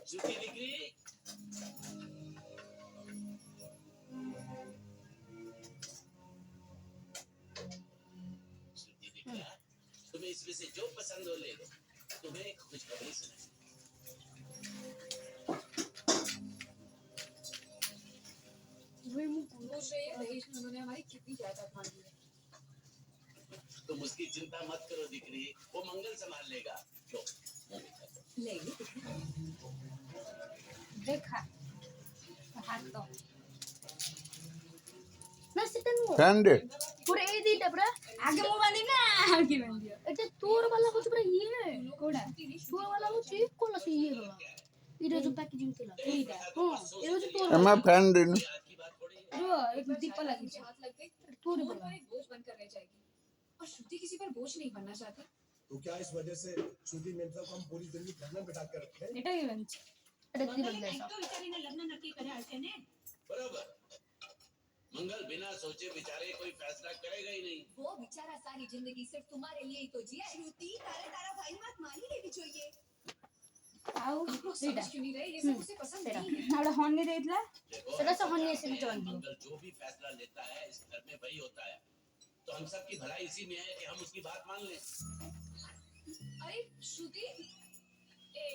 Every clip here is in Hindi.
झूठी दिकरी झूठी दिकरा तुम्हें इसमें से जो पसंद हो ले लो। तुम्हें एक खुशखबरी सुनाई। दहेज में उन्होंने हमारी कितनी जायदाद मांगी है। तुम उसकी चिंता मत करो दिकरी, वो मंगल संभाल लेगा। लो ले देखा हाथ तो फ्रेंड पूरे ए दी डबरा आगे मुंह बांधी ना आगे बांध दिया। এটা তোর वाला कुछ पूरा ये कोड़ा তোর वाला कुछ कोला से ये बाबा इधर जो पैकेजिंग थी ठीक है। हां ये जो तोर एमा फ्रेंड रो एक दीपा लगी मुझे हाथ लग गई तोर तो वाला पर एक बोझ बनकर रह जाएगी और श्रुति किसी पर बोझ नहीं बनना चाहती। तो क्या इस वजह से श्रुति मेंटल को हम पूरी जिंदगी घर में बिठा कर रखे हैं? এটাই বেঞ্চ এটা কি বললে সব तो विचारी ने लग्न नक्की करे आते ने बराबर। मंगल बिना सोचे विचारे कोई फैसला करेगा ही नहीं। वो बेचारा सारी जिंदगी सिर्फ तुम्हारे लिए ही तो जिया है। श्रुति तारा तारा भाई मत मानी लेनी चाहिए। ଆଉ आप लोग এইটা समझ क्यों नहीं रहे? ये सब उसे पसंद ସେଇଟା नहीं है। ନାଡା ହନି ଦେଇଥିଲା देखो, ସେଟା ସେ ହନି ଏसे मंगल ଜଏନ୍ ଦିଅ जो भी फैसला लेता है इस घर में वही होता है। तो हम सब की भलाई इसी में है कि हम उसकी बात मान लें। अरे श्रुति अरे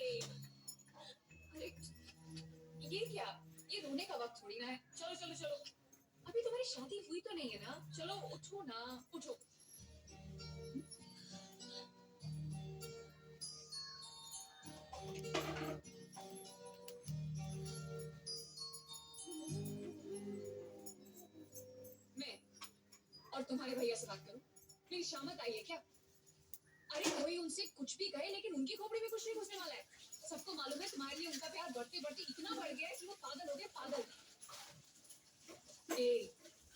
ये क्या? ये रोने का वक्त थोड़ी ना है। चलो चलो चलो अभी तुम्हारी शादी हुई तो नहीं है ना? चलो उठो ना उठो। मैं और तुम्हारे भैया से बात करूं? मेरी शामत आई है क्या? अरे कोई उनसे कुछ भी कहे लेकिन उनकी खोपड़ी में कुछ नहीं घुसने वाला है। सबको मालूम है तुम्हारे लिए उनका प्यार बढ़ते बढ़ते इतना बढ़ गया है कि वो पागल हो गए पागल।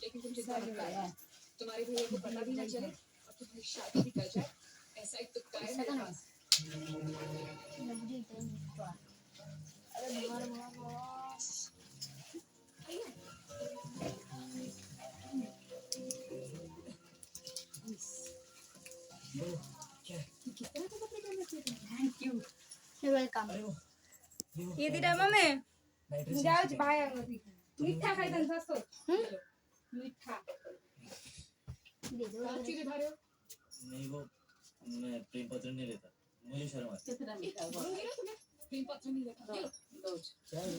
लेकिन तुम चिंता मत करो, तुम्हारे भैया को पता भी ना चले और तुम्हारी शादी भी कर जाए। ऐसा एक तुक्का है मेरे पास। अरे मार किस तरह के कपड़े पहन रखे थे? थैंक यू वेलकम ये दिरा मम्मी जाओ भाई मीठा खाई तन सस्तो मीठा दे दो कहाँ चीजें खा रहे हो? नहीं वो मैं प्रेम पत्र नहीं लेता, मुझे शर्म आती है। बोलूंगी ना तुम्हें प्रेम पत्र नहीं लेता। ये लो। क्या है?